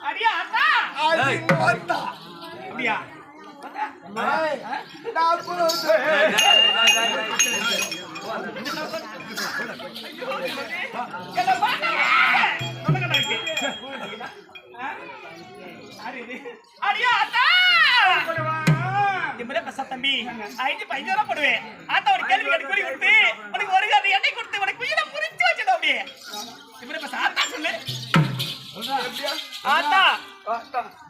அடியா அத்தா அப்படியா அடியா அத்தா தம்பி ஐந்து பையனா போடுவேன் ஆத்தா ஒரு கேள்வி கேட்டு கூறி கொடுத்து உனக்கு ஒரு எண்ணெய் கொடுத்து உனக்கு குயில புரிச்சு வச்சது அப்படியே இப்படி பஸ் ஆத்தா சொல்லு ஆத்தா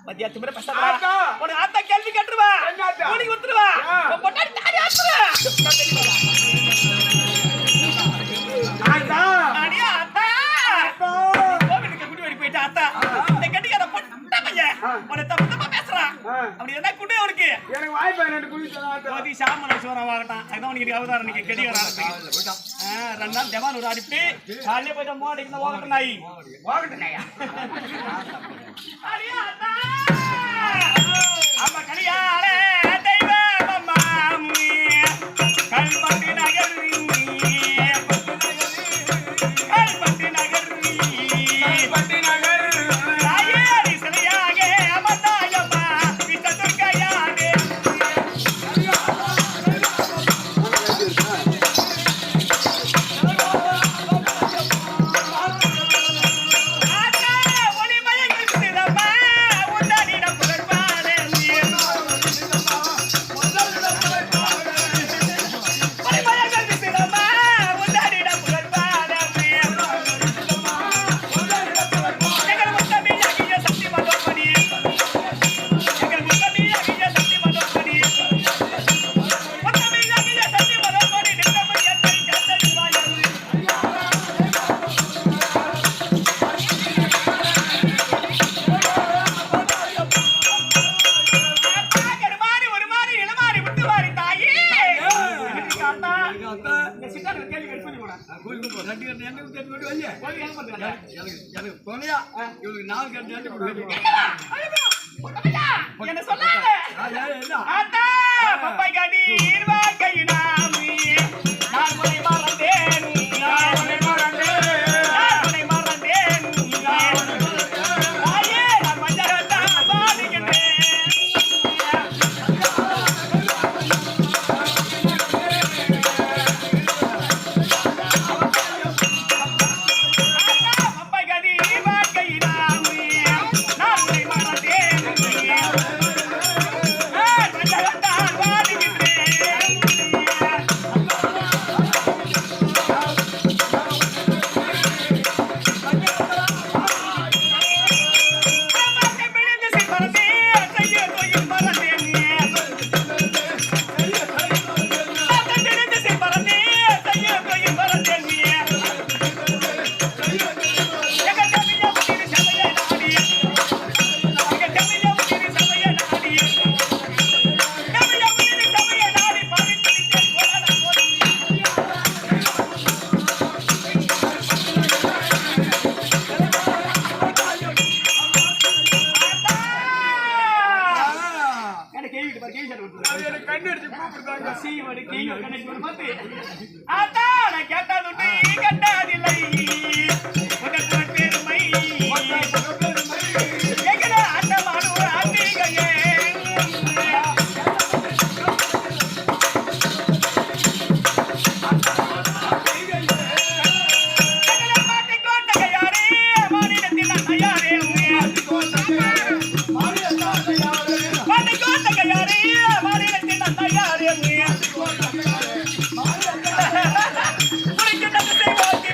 மத்தியா திமிர பஸ் ஆத்தா உனக்கு ஆத்தா கேள்வி கேட்டுருவா கூலி கொடுத்துருவா பொட்டாடி தாடி ஆத்துறா ஆத்தா அடியா ஆத்தா கோவிலுக்கு குடி ஓடி போயிட்டு ஆத்தா இந்த கட்டிக்கார பொட்ட பையன் உன தப்பு பேசுறான் அப்படி என்ன குடி அவனுக்கு எனக்கு வாய்ப்பு என்ன குடி சொல்லாத ஓதி சாமன சோரம் வாங்கட்டான் அதான் உனக்கு அவதாரம் நீங்க கெடி வரான் ரெண்டு நாள் ஜவான் ஒரு அடிப்பு காலையில போயிட்டு மோடிக்கு ஓகட்ட நாயா அடியா ஆத்தா அம்மா கலியாளே தெய்வம் அம்மா கல்பட்டி நகர் என்ன சொல்லாத ஆத்தா பப்பாய் காடி இருவா கையினாமி நான் முனை மறந்தேன் ஆயே நான் மஞ்சரத்தா பாடுகின்றேன் பப்பாய் காடி இருவா கையினாமி நான் முனை மறந்தேன் What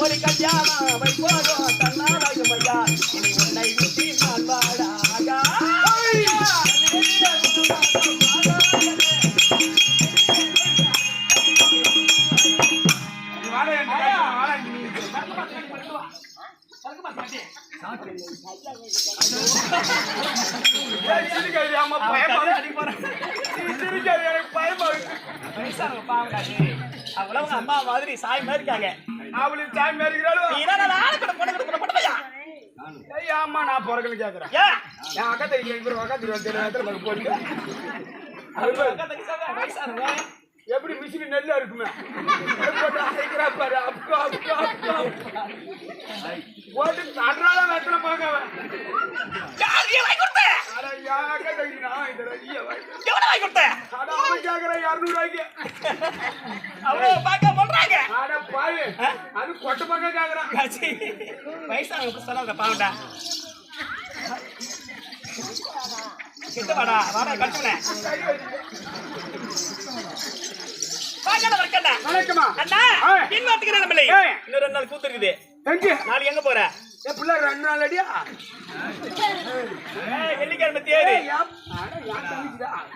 ஒரு கல்யாணம் வைப்போம் தன்னாலயம் ஐயா இனி உன்னை விட்டு நான் வாடாகா அவ்வளவு அம்மா மாதிரி சாய் மாதிரி இருக்காங்க. அவளுக்கு சாய் மாதிரி ஆமா நான் பிறகுன்னு கேக்குறேன். என் அக்கா தெரியும் போறீங்க எப்படி மிஷின் நெல்லா இருக்குமே போட்டு அன்றாட வெத்தல பாக்க அது கொட்ட பக்கம் கேக்குறான் வயசானவங்க சொல்லாத பாவண்டா கிட்ட வாடா வாடா கட்டுனே வணக்கமா அண்ணா இன்னும் வந்துக்கிறேன் நம்மளே இன்னும் 2 நாள் கூத்து இருக்குது நாளைக்கு எங்க போற என் பிள்ளை 2 நாள் அடியா வெள்ளிக்கிழமை தேதி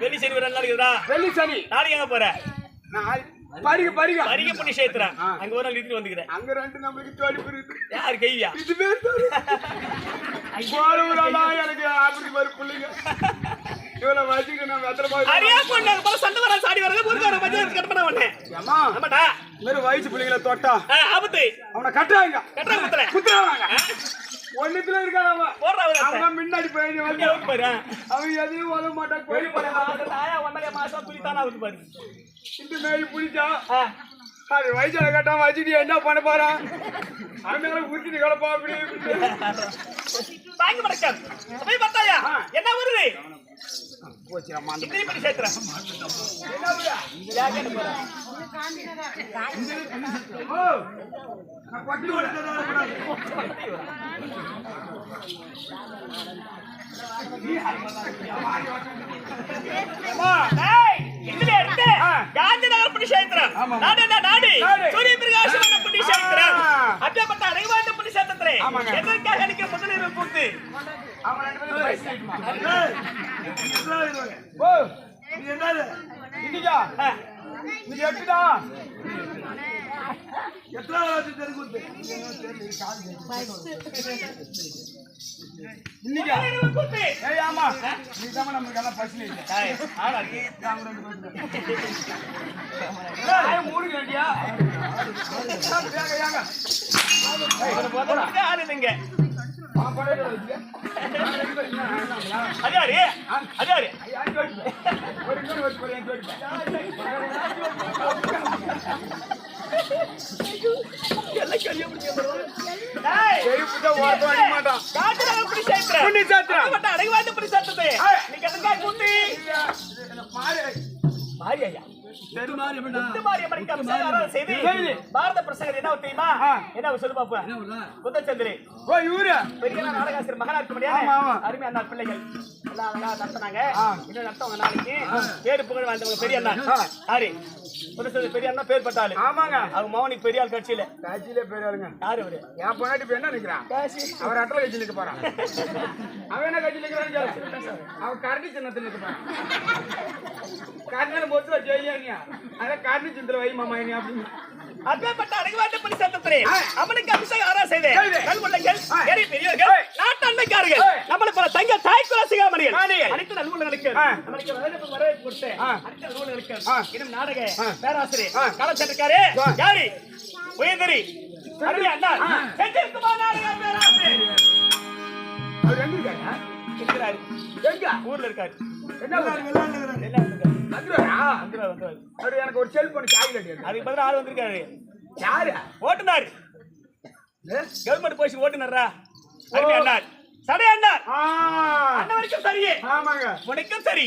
வெள்ளி சனி 2 நாள் இருக்குதா வெள்ளி சனி நாளைக்கு எங்க போற பரிக புண்ணி சேர்த்துறேன் அங்க ஒரு நாள் இருந்து வந்துக்கிறேன் அங்க 2 நம்மளுக்கு தோல்வி இருக்கு யாரு கைவியா இது பேர் எனக்கு ஆபத்து மாதிரி பிள்ளைங்க இவளை வச்சுக்கிட்டு நான் வெத்தலை அரியா பொண்ணு போல சண்டை வர சாடி வரது முருகார பஜார் கட் பண்ண வந்தேன் அம்மா ஆமாடா மேல வயசு பிள்ளைகளை தொட்டா ஆபத்து அவனை கட்டுறாங்க குத்துறாங்க ஒண்ணுத்துல இருக்காங்க அவன் முன்னாடி போய் பாரு அவன் எதையும் ஓத மாட்டான் கோழி தாயா 1.5 மாசம் துளித்தானா வந்து பாரு இந்த மாரி புடிச்சா அது வயசுல கட்டா வச்சுட்டு என்ன பண்ண போறான் அவனால உருக்கிட்டு கிளப்பா அப்படி பாங்க மடக்கம் போய் பார்த்தாயா என்ன வருது போச்சு அம்மா இத்தனை பண்ணி சேர்த்துறேன் என்ன புடா யாக்கே போற ஓ நான் பட்டி ஓடுறதா கூடாது இதுல இருந்து காந்தி நகர் புண்ணி சேர்த்துறேன் நாடு சூரிய பிரகாசம் புண்ணி சேர்த்துறேன் அப்பப்பட்ட அடைவாந்த புண்ணி சேர்த்துறேன் எதற்காக அடிக்க முதலில் கூத்து அவன் 2 பேரும் பேசிட்டுமா ஓ நீ என்னது இன்னிக்கா நீ எப்படா எத்தனாவது தெரிஞ்சுது இன்னிக்கா கூத்து ஏய் ஆமா நீ தான் நமக்கு எல்லாம் பசில இல்ல ஆளா இருக்கு நாங்க 2 பேரும் ஏய் மூடு கேட்டியா யாங்க ஆளுங்க பாப்படே வந்து அதாரி ஒரு இன்னொரு வச்சு போறேன் எல்லாம் கலிய முடியும் ஏய் புட்ட வார்த்தை அடி மாட்டான் காந்தி நகர் புண்ணி சேர்த்துறேன் புண்ணி சேர்த்துறேன் அப்பப்பட்ட அடைவாந்த புண்ணி சேர்த்துறேன் நீ எதற்காக கூத்து மாறு மாரியா முத்து மாரியம்மனுக்கு அபிஷேகம் ஆராதனை செய்து பாரத பிரசங்கர் என்ன தெரியுமா? என்ன சொல்லு பாப்பா. குந்தச்சந்திரி இவரு பெரிய நாடகாசிரியர் மகனா இருக்க முடியாது. அருமை அண்ணா பிள்ளைகள் எல்லாம் அழகா நடத்தினாங்க. இன்னும் நடத்தவங்க நாளைக்கு பேரு புகழ் வாழ்ந்தவங்க பெரிய அண்ணா யாரு? குந்தச்சந்திரி பெரிய அண்ணா பேர் பட்டாளு. ஆமாங்க. அவங்க மௌனிக்கு பெரிய ஆள் கட்சியில பெரிய ஆளுங்க. யாரு அவரு? என் பொண்ணாட்டி இப்ப என்ன நிக்கிறான்? அவர் அட்டல கட்சியில் நிக்க போறான். அவன் என்ன கட்சியில் நிக்கிறான்னு அவன் கரண்டி சின்னத்தில் நிக்க போறான். கண்ணால மொத்தல ஜெயிலியா அதான் கரண்டி சின்னத்துல வை மாமா நீ அப்படின்னு அப்பேற்பட்ட அழகுவாட்ட பணி சத்தத்திலே அவனுக்கு அபிஷேகம் ஆராதனை செய்து நல்வள்ளங்கள் பெரிய பெரியவர்கள் நாட்டன்மைக்காரர்கள் நம்மளை போல தங்க தாய் குலசிகாமணிகள் அனைத்து நல்வள்ளங்களுக்கு நம்மளுக்கு வரவேற்பு கொடுத்து அனைத்து நல்வள்ளங்களுக்கு இன்னும் நாடக பேராசிரியர் கலச்சட்டக்காரே யாரு உயர்ந்தரி அருமை அண்ணா செஞ்சிருக்குமா நாடக பேராசிரியர் அவர் எங்க இருக்காரு? இருக்கிறாரு. எங்க ஊர்ல இருக்காரு. என்ன அவரு எனக்கு ஒரு செல்போன் சாக்லேட் அதுக்கு பதிலா ஆள் வந்திருக்காரு. யாரு? ஓட்டுனார். கவர்மெண்ட் போலீஸ் ஓட்டுனாரா? அருமை அண்ணார் சடை அண்ணார் அண்ணவருக்கும் சரியே. ஆமாங்க. உனக்கும் சரி.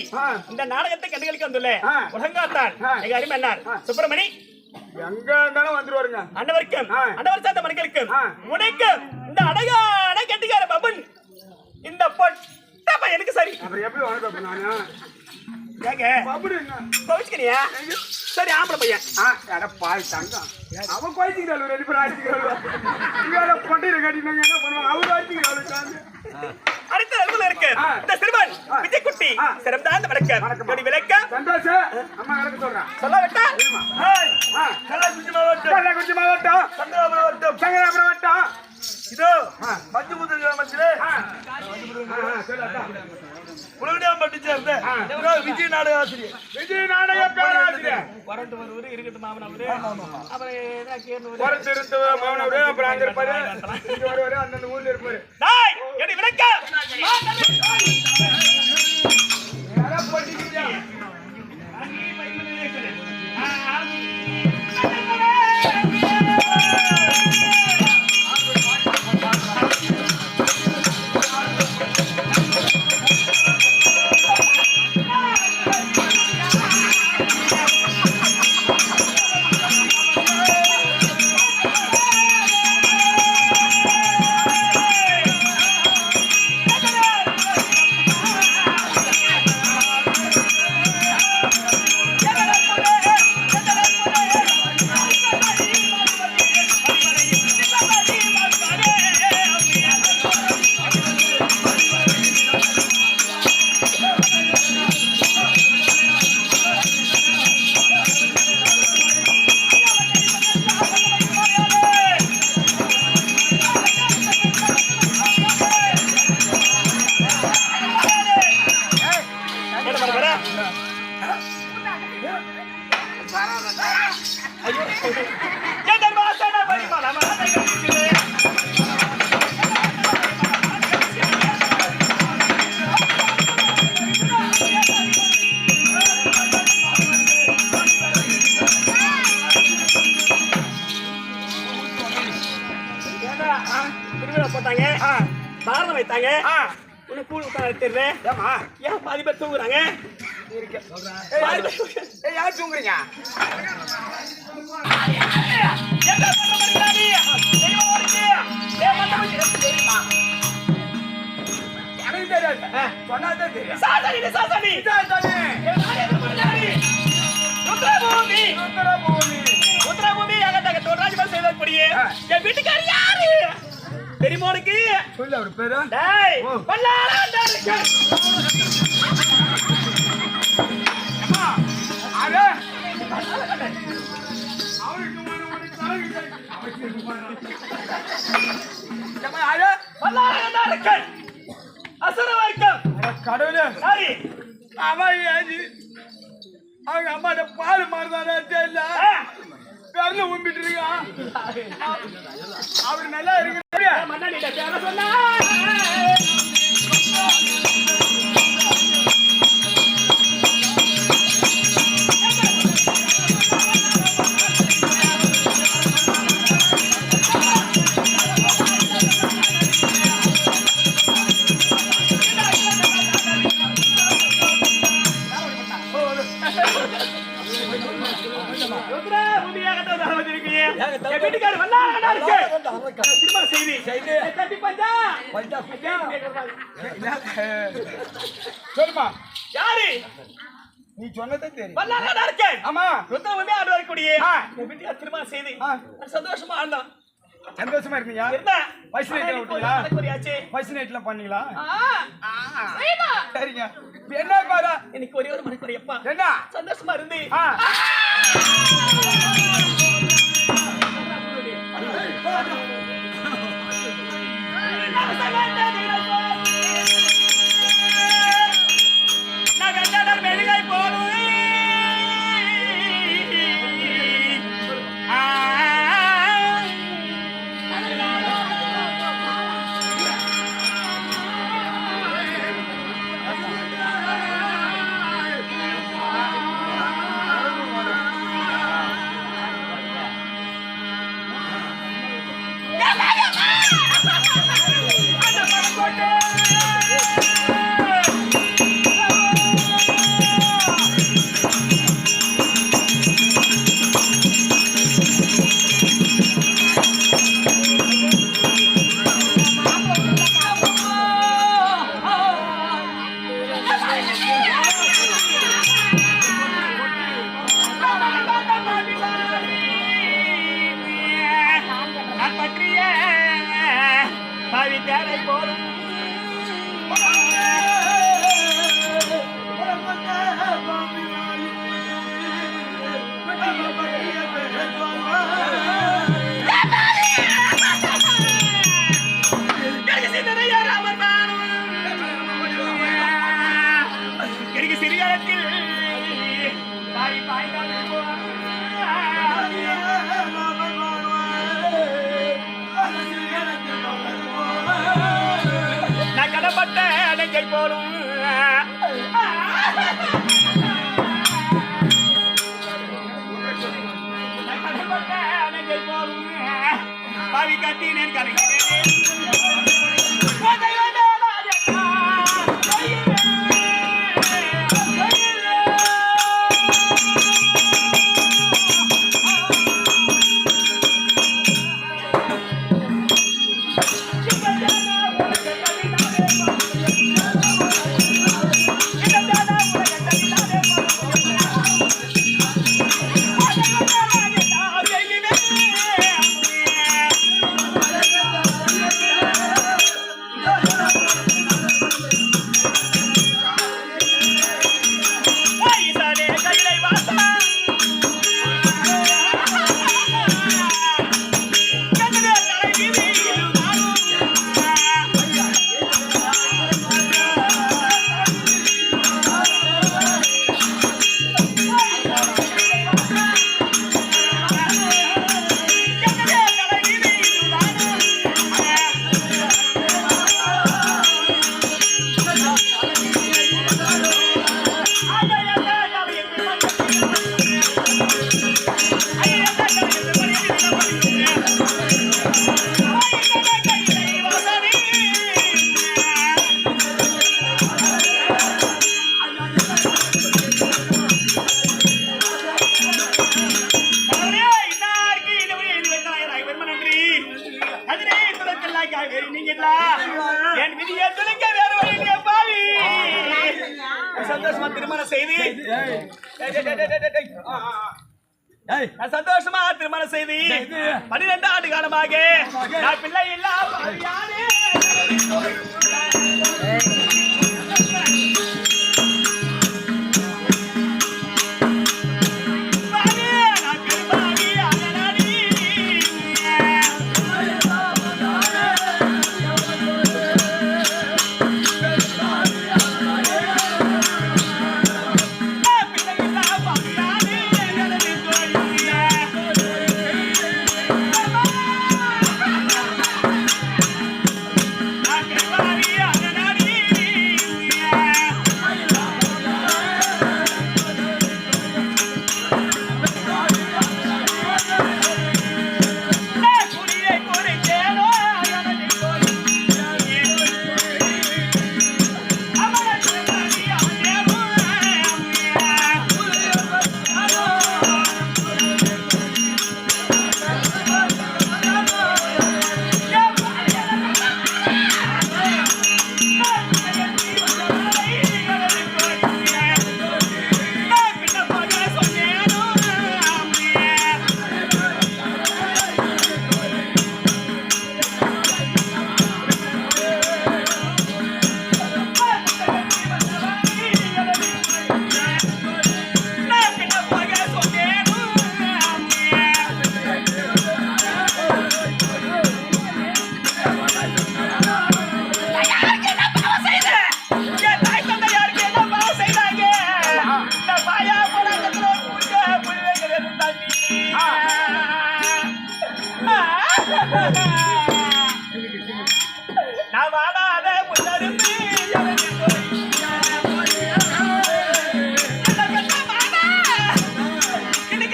இந்த நாடகத்தை கண்டுகளுக்கு வந்துள்ள உலகாத்தான் எங்க அருமை அண்ணார் சுப்பிரமணி எங்க இருந்தாலும் வந்துருவாருங்க. அண்ணவருக்கும் அண்ணவர் சார்ந்த மணிகளுக்கும் உனக்கும் இந்த அழகான கெட்டிக்கார பபன் இந்த பொட்ட பையனுக்கு சரி. அப்புறம் எப்படி வணக்கம் நானு ஏங்க கோவிச்சுக்கிறியா? சரி ஆம்பளை பையன் பால் தங்கம் அவன் கோயிச்சுக்கிறாள் ரெண்டு பேரும் அடிச்சுக்கிறாள் பண்டிகை கட்டினாங்க என்ன பண்ணுவாங்க அவரு அடிச்சுக்கிறாள். அடுத்த அலுவலர் இருக்கு இந்த சிறுவன் விஜய் குட்டி சிறந்தாந்த வணக்கம் விளக்கம் சந்தோஷம் அம்மா எனக்கு சொல்றேன் சொல்ல விட்டா கள்ளக்குறிச்சி மாவட்டம் சங்கராபுரம் மாவட்டம் இதோ மஞ்சமுதல் கிராமத்திலே புலவிடாம்பட்டி சேர்ந்த விஜய் நாடக ஆசிரியர் விஜய் நாடக பேராசிரியர் வரட்டு வருவது இருக்கட்டும் மாமனவரு அப்புறம் வரட்டு இருந்த மாமனவரு அப்புறம் அங்க இருப்பாரு இங்க வருவாரு அந்தந்த ஊர்ல இருப்பாரு. என்னை விளக்க போட்டாங்க பாரதம் வைத்தாங்க உனக்கு கூழ் ஊத்தாங்க ஏன் பாதி பேர் தூங்குறாங்க? யார் தூங்குறீங்க? எனக்கு தெரியாது சொன்னாதான் தெரியும். உத்தரபூமி அகத்தாக தோன்றாஜ்மல் செய்தக்கூடிய என் வீட்டுக்காரி யாரு தெரியுமா உனக்கு? சொல்லு அவர் பேரு. கடவுளே அவங்க அம்மாட்ட பால் மாறுதானே தெரியல பேர்ல உம்பிட்டு இருக்கான். அவரு நல்லா இருக்கு. செய்தி கட்டி பஞ்சா சொல்லுமா யாரு நீ சொன்னதே தெரியும் வல்லாரா இருக்கேன் ஆமா ருத்ரமே ஆண்டு வரக்கூடிய என் வீட்டுக்கு திருமணம் செய்து சந்தோஷமா ஆண்டோம் சந்தோஷமா இருக்கீங்க இருந்தா பைசா நைட்ல விட்டீங்களா நடக்கறியாச்சே பைசா நைட்ல பண்ணீங்களா சரிமா சரிங்க என்ன பாரு இன்னைக்கு ஒரே ஒரு மணிக்கு எப்பா என்ன சந்தோஷமா இருந்து சந்தோஷமா திருமணம் செய்து சந்தோஷமா திருமணம் செய்து 12 ஆண்டு காலமாக நான் பிள்ளை இல்லாம யாருக்கு என்ன பாவம் செய்தேன்? என் தாய் தந்தை யாருக்கு என்ன பாவம் செய்தாங்க? இந்த பாயா போராட்டத்துல பூஜ புள்ளைகள் இருந்தாங்க. நான் வாடாத முன்னரும்பி எனக்கு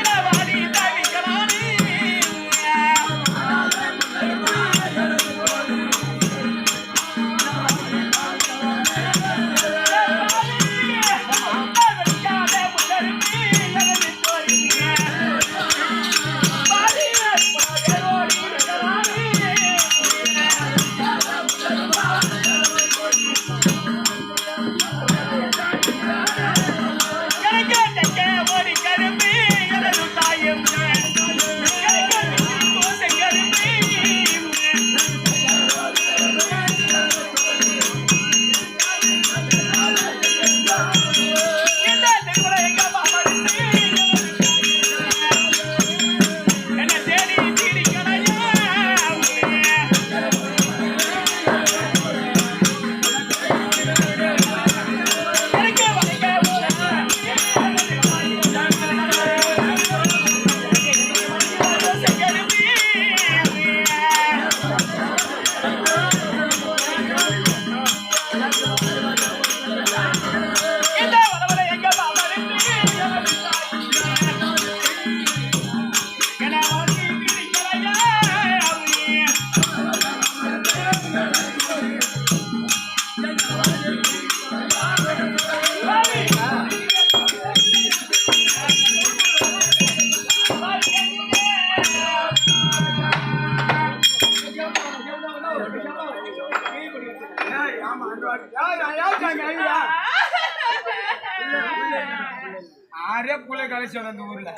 ஆரே புள்ள கழிச்சு அந்த ஊர்ல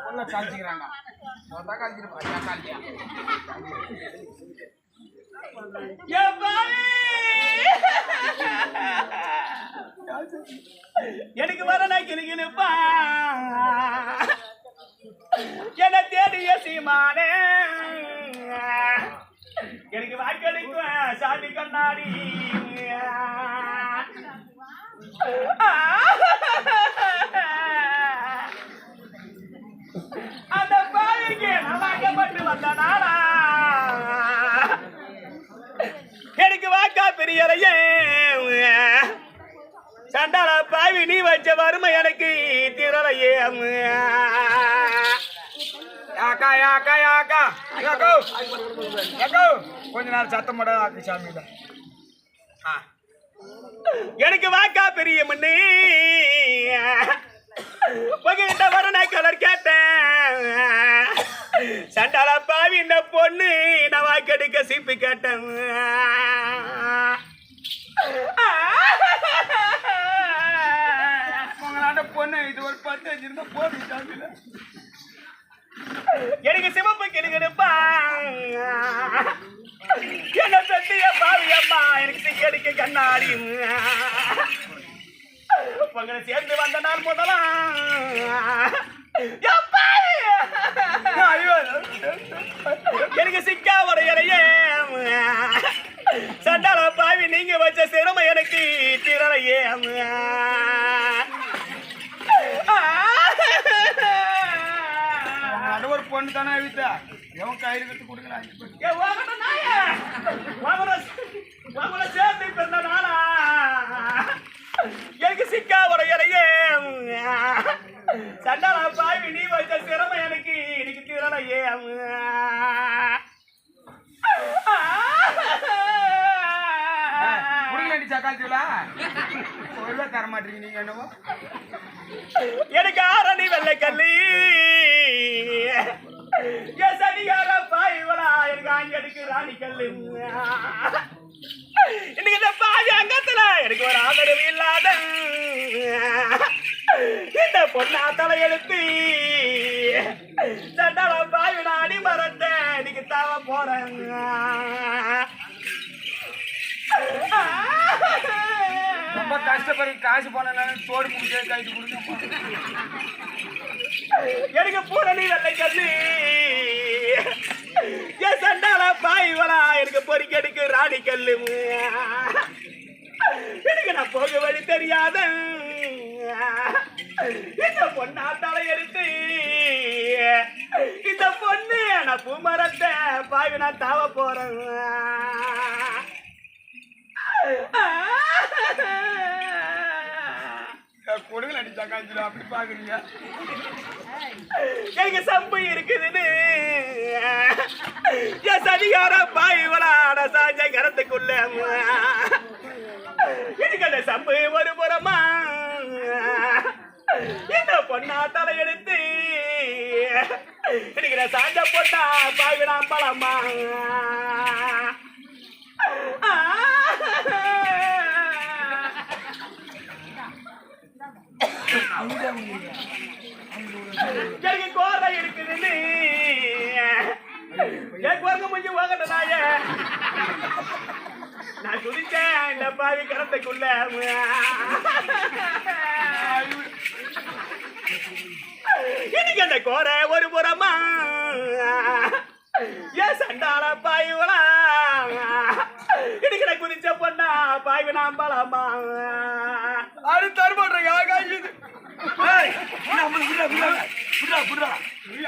புள்ள கழிச்சுக்கிறாங்க எனக்கு வர கிருப்பா என தேடிய சீமானே எனக்கு வாக்களிக்கும் சாமி கண்ணாடி அந்த பாவிக்கு நல்லாக்கப்பட்டு வந்த நாளா எனக்கு வாக்கா பெரியறையே சண்டாள பாவி நீ வச்ச வறுமை எனக்கு திரளையே யாக்கா யாக்கா யாக்கா யாக்கோ யாக்கோ கொஞ்ச நேரம் சத்தம் போட ஆக்கு சாமி எனக்கு வாக்கா பெரிய மண்ணு உங்ககிட்ட வர கலர் கேட்டேன் சண்டாள பாவி இந்த பொண்ணு நான் வாக்கெடுக்க சிப்பி கேட்டேன் உங்களாண்ட பொண்ணு இது ஒரு 10 வச்சிருந்தா போட்டு சாமியில எனக்கு சிவப்பு கிடுகிடுப்பா என்ன சத்திய பாவி அம்மா எனக்கு சிக்கடிக்க கண்ணாடி உங்களை சேர்ந்து வந்த நாள் முதலாம் எனக்கு சிக்கா உடையறையே சண்டாள பாவி நீங்க வச்ச சிரம எனக்கு திரளையே ஒரு பொண்ணு தானே வீட்டா எவன் கையில் கட்டு கொடுக்குறாங்க சேர்த்து பிறந்த நாளா எனக்கு சிக்கா உடையறையே சண்டாள பாவி நீ வச்ச சிரமம் எனக்கு இன்னைக்கு திரளையே சக்காச்சுலா தர மாட்டீங்க நீங்க என்னவோ எனக்கு ஆரணி வெள்ளை கல்லி சனிகார பாய்வலா எனக்கு அங்கடிக்கு ராணி கல்லு இன்னைக்கு இந்த பாதி அங்கத்துல எனக்கு ஒரு ஆதரவு இல்லாத இந்த பொண்ணா தலையெழுத்து சண்டாள பாய் நாடி மறந்த இன்னைக்கு தாவ போறேன் ரொம்ப கஷ்டப்படி காசு போனாலும் தோடு முடிஞ்ச கைட்டு கொடுக்க எனக்கு பூரணி வெள்ளை கல்லி என் சண்டாள பாய்வலா எனக்கு பொறிக்கடிக்கு ராணி கல்லு எனக்கு நான் போக வழி தெரியாத இந்த பொண்ணா தலையெடுத்து இந்த பொண்ணு நான் பூமரத்தை பாய்வு நான் தாவ போறேன் கொடுங்க அடிச்சாங்க அப்படி பாக்குறீங்க எனக்கு சம்பு இருக்குதுன்னு என் சதிகார பாய்வலாட சாஞ்ச கரத்துக்குள்ள எனக்கு அந்த சம்பு ஒரு புறமா இந்த பொண்ணா தலையெடுத்து எனக்கு சாஞ்ச போட்டா பாய்வினா பழமா எனக்கு கோரை இருக்குதுன்னு என் குரங்கு முடிஞ்சு வாங்கட்ட நாய நான் குதிச்சேன் இந்த பாவி கரத்துக்குள்ள எனக்கு அந்த கோரை ஒரு புறமா ஏன் சண்டால பாய்வலா எனக்கு குதிச்ச பொண்ணா பாய்வு நாம் பலமா அது தருமாட்டேங்க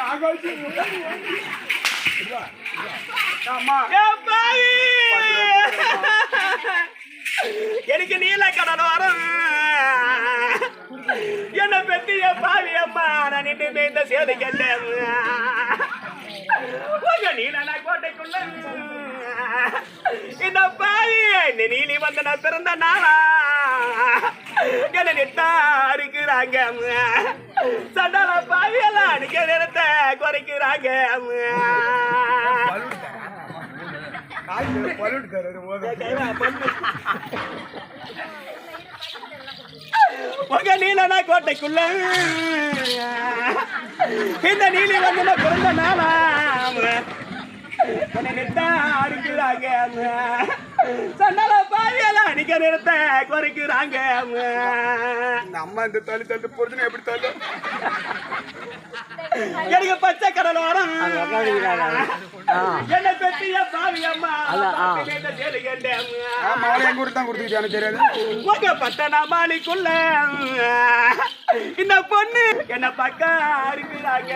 ஆகாஷ் எனக்கு நீல கடல் வரும் என்ன பெத்திய பாவி அம்மா நான் நின்று இந்த சேதை கேட்டேன் நீல கோட்டைக்குள்ள இந்த பாவி இந்த நீலி வந்து நான் பிறந்த நாளா என்ன நிட்டா இருக்கிறாங்க சண்டால பாவியெல்லாம் அடிக்க நேரத்தை குறைக்கிறாங்க உங்க நீலனா கோட்டைக்குள்ள இந்த நீலி வந்து பிறந்த நாளா அடிக்கிறாங்க சண்டால பாவியெல்லாம் அடிக்க நேரத்தை குறைக்கிறாங்க அம்மா இந்த தள்ளி தள்ளி போறதுன்னு எப்படி தள்ளு எனக்கு பச்சை கடல் வரும் என்ன பெத்திய பாவி அம்மா எங்க ஊர் தான் கொடுத்துக்கிட்டு எனக்கு தெரியாது உங்க பத்தனா மாலிக்குள்ள இந்த பொண்ணு என்ன பக்கம் இருக்கிறாங்க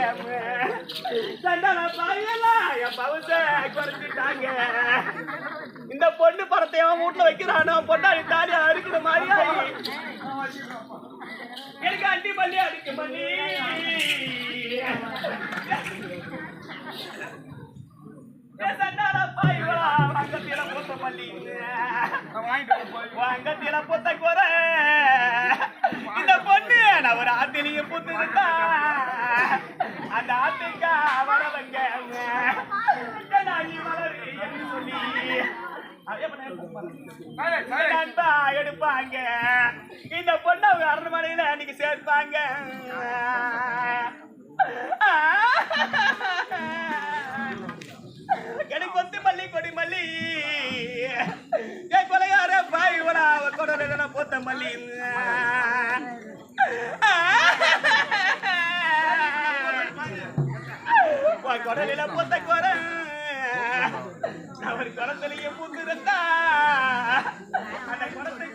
சண்டால பாவியெல்லாம் என் பவுச குறைச்சிட்டாங்க இந்த பொண்ணு படத்தை அவன் வீட்டுல வைக்கிறானோ பொண்ணாடி தாலியா இருக்கிற மாதிரியா எனக்கு அண்டி பள்ளி அடிக்க பண்ணி இந்த பொண்ணு நான் ஒரு ஆத்திலையும் புத்துருந்தா அந்த ஆத்துக்கா வரவங்க சொல்லி எடுப்பாங்க இந்த பொண்ணு அவங்க அரண்மனையில அன்னைக்கு சேர்ப்பாங்க எனக்கு கொத்து மல்லி கொடி மல்லி என் கொலையார பாய் கொடல போத்த மல்லி கொடலில போத்த கொர அவர் குளத்திலேயே பூந்துருந்தா அந்த குளத்தை